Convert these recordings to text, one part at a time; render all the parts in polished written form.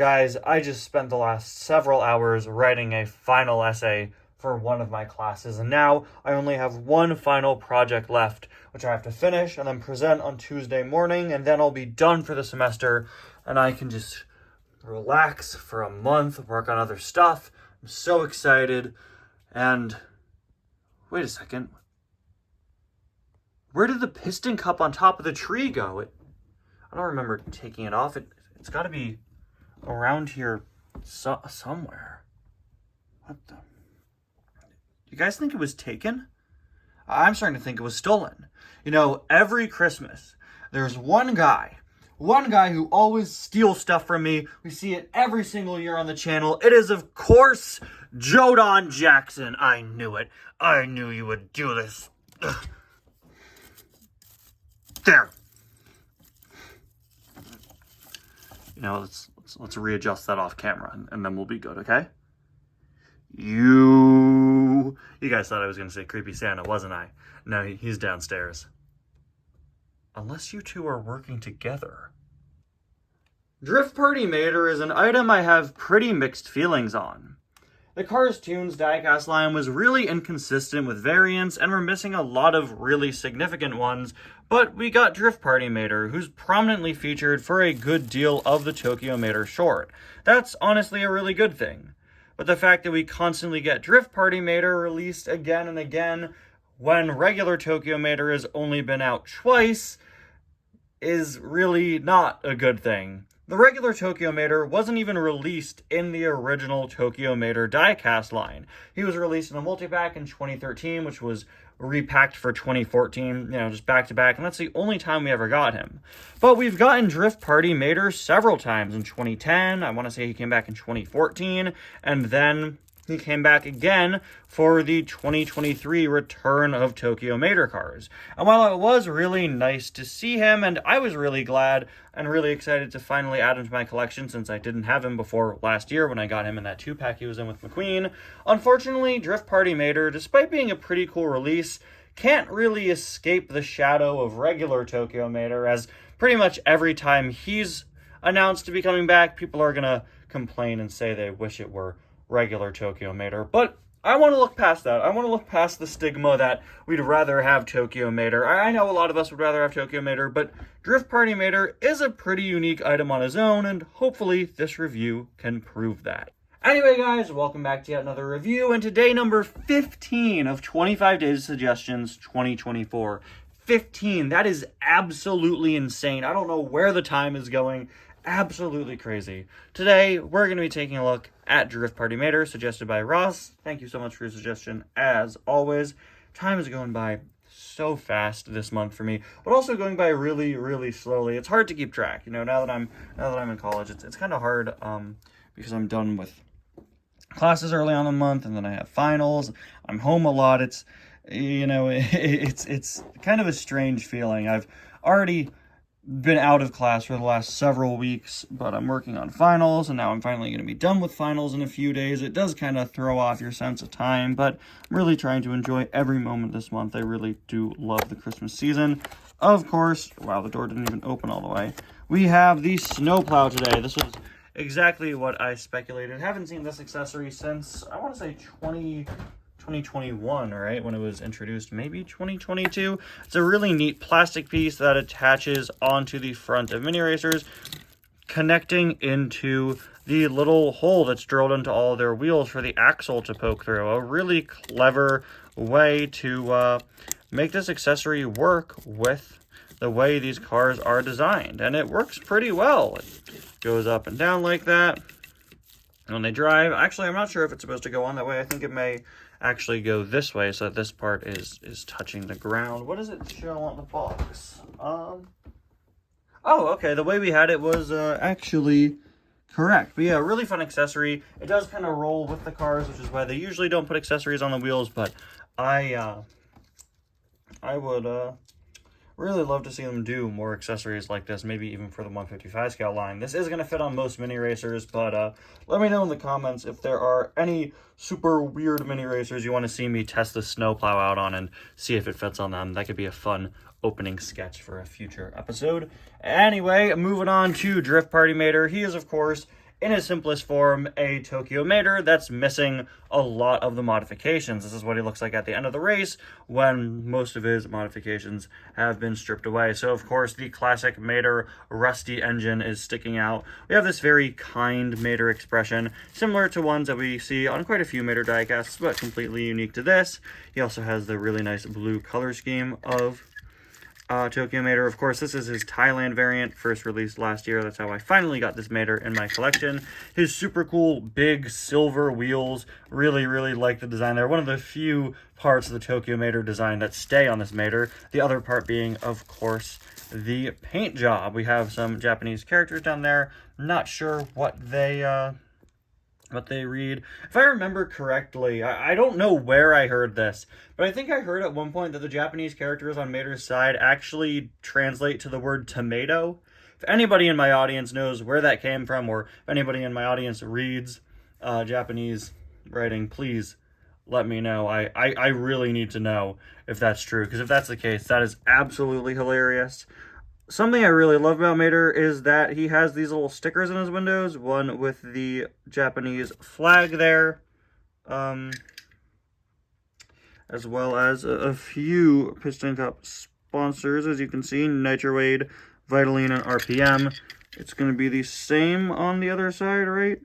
Guys, I just spent the last several hours writing a final essay for one of my classes, and now I only have one final project left, which I have to finish and then present on Tuesday morning, and then I'll be done for the semester, and I can just relax for a month, work on other stuff. I'm so excited. And wait a second. Where did the piston cup on top of the tree go? I don't remember taking it off. It's got to be around here somewhere. What the? You guys think it was taken? I'm starting to think it was stolen. You know, every Christmas, there's one guy who always steals stuff from me. We see it every single year on the channel. It is, of course, Jodon Jackson. I knew it. I knew you would do this. Ugh. There. You know, let's readjust that off camera, and then we'll be good, okay? You guys thought I was going to say Creepy Santa, wasn't I? No, he's downstairs. Unless you two are working together. Drift Party Mater is an item I have pretty mixed feelings on. The Cars Tunes diecast line was really inconsistent with variants, and we're missing a lot of really significant ones, but we got Drift Party Mater, who's prominently featured for a good deal of the Tokyo Mater short. That's honestly a really good thing. But the fact that we constantly get Drift Party Mater released again and again when regular Tokyo Mater has only been out twice is really not a good thing. The regular Tokyo Mater wasn't even released in the original Tokyo Mater diecast line. He was released in a multi-pack in 2013, which was repacked for 2014, just back to back, and that's the only time we ever got him. But we've gotten Drift Party Mater several times. In 2010, I want to say he came back in 2014, and then he came back again for the 2023 return of Tokyo Mater cars. And while it was really nice to see him, and I was really glad and really excited to finally add him to my collection since I didn't have him before last year when I got him in that 2-pack he was in with McQueen, unfortunately, Drift Party Mater, despite being a pretty cool release, can't really escape the shadow of regular Tokyo Mater, as pretty much every time he's announced to be coming back, people are going to complain and say they wish it were regular Tokyo Mater. But I want to look past that. I want to look past the stigma that we'd rather have Tokyo Mater. I know a lot of us would rather have Tokyo Mater, but Drift Party Mater is a pretty unique item on his own, and hopefully this review can prove that. Anyway, guys, welcome back to yet another review, and today number 15 of 25 Days of Suggestions 2024. 15. That is absolutely insane. I don't know where the time is going. Absolutely crazy. Today, we're going to be taking a look at Drift Party Mater, suggested by Ross. Thank you so much for your suggestion, as always. Time is going by so fast this month for me, but also going by really, really slowly. It's hard to keep track. Now that I'm in college, it's kind of hard because I'm done with classes early on in the month, and then I have finals. I'm home a lot. It's kind of a strange feeling. I've already been out of class for the last several weeks, but I'm working on finals, and now I'm finally going to be done with finals in a few days. It does kind of throw off your sense of time, but I'm really trying to enjoy every moment this month. I really do love the Christmas season. Of course, wow, the door didn't even open all the way. We have the snowplow today. This was exactly what I speculated. Haven't seen this accessory since, I want to say 2021, right, when it was introduced, maybe 2022. It's a really neat plastic piece that attaches onto the front of mini racers, connecting into the little hole that's drilled into all their wheels for the axle to poke through. A really clever way to make this accessory work with the way these cars are designed, and it works pretty well. It goes up and down like that when they drive. Actually, I'm not sure if it's supposed to go on that way. I think it may actually go this way, so that this part is touching the ground. What does it show on the box? Oh, okay, the way we had it was actually correct. But yeah, really fun accessory. It does kind of roll with the cars, which is why they usually don't put accessories on the wheels, but I would really love to see them do more accessories like this, maybe even for the 155 scale line. This is going to fit on most mini racers, but let me know in the comments if there are any super weird mini racers you want to see me test the snowplow out on and see if it fits on them. That could be a fun opening sketch for a future episode. Anyway, moving on to Drift Party Mater. He is, of course, in its simplest form, a Tokyo Mater that's missing a lot of the modifications. This is what he looks like at the end of the race when most of his modifications have been stripped away. So, of course, the classic Mater rusty engine is sticking out. We have this very kind Mater expression, similar to ones that we see on quite a few Mater diecasts, but completely unique to this. He also has the really nice blue color scheme of Tokyo Mater. Of course, this is his Thailand variant, first released last year. That's how I finally got this Mater in my collection. His super cool big silver wheels, really like the design there. One of the few parts of the Tokyo Mater design that stay on this Mater. The other part being, of course, the paint job. We have some Japanese characters down there. Not sure what they read. If I remember correctly, I don't know where I heard this, but I think I heard at one point that the Japanese characters on Mater's side actually translate to the word tomato. If anybody in my audience knows where that came from, or if anybody in my audience reads Japanese writing, please let me know. I really need to know if that's true, because if that's the case, that is absolutely hilarious. Something I really love about Mater is that he has these little stickers in his windows, one with the Japanese flag there, as well as a few Piston Cup sponsors, as you can see, Nitrowade, Vitaline, and RPM. It's going to be the same on the other side, right?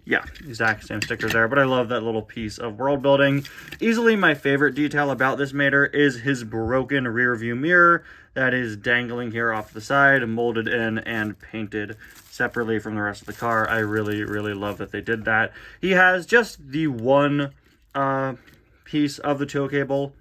Yeah, exact same stickers there, but I love that little piece of world building. Easily my favorite detail about this Mater is his broken rear view mirror that is dangling here off the side, molded in and painted separately from the rest of the car. I really love that they did that. He has just the one piece of the tow cable,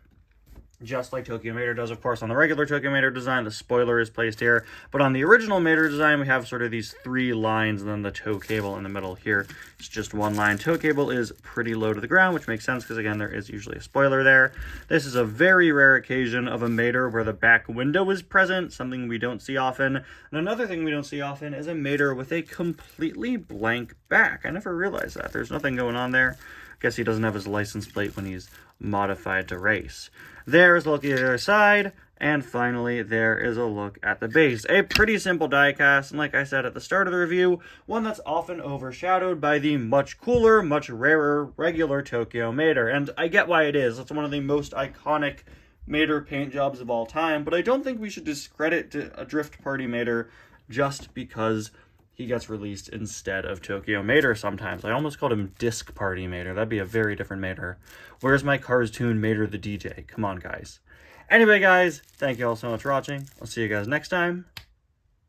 just like Tokyo Mater does, of course, on the regular Tokyo Mater design. The spoiler is placed here, but on the original Mater design, we have sort of these three lines, and then the tow cable in the middle here. It's just one line. Tow cable is pretty low to the ground, which makes sense because, again, there is usually a spoiler there. This is a very rare occasion of a Mater where the back window is present, something we don't see often. And another thing we don't see often is a Mater with a completely blank back. I never realized that. There's nothing going on there. Guess he doesn't have his license plate when he's modified to race. There is a look at the other side, and finally there is a look at the base. A pretty simple diecast, and like I said at the start of the review, one that's often overshadowed by the much cooler, much rarer regular Tokyo Mater, and I get why it is. It's one of the most iconic Mater paint jobs of all time, but I don't think we should discredit a Drift Party Mater just because he gets released instead of Tokyo Mater sometimes. I almost called him Disc Party Mater. That'd be a very different Mater. Where's my Cars Tune Mater the DJ? Come on, guys. Anyway, guys, thank you all so much for watching. I'll see you guys next time.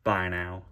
Bye now.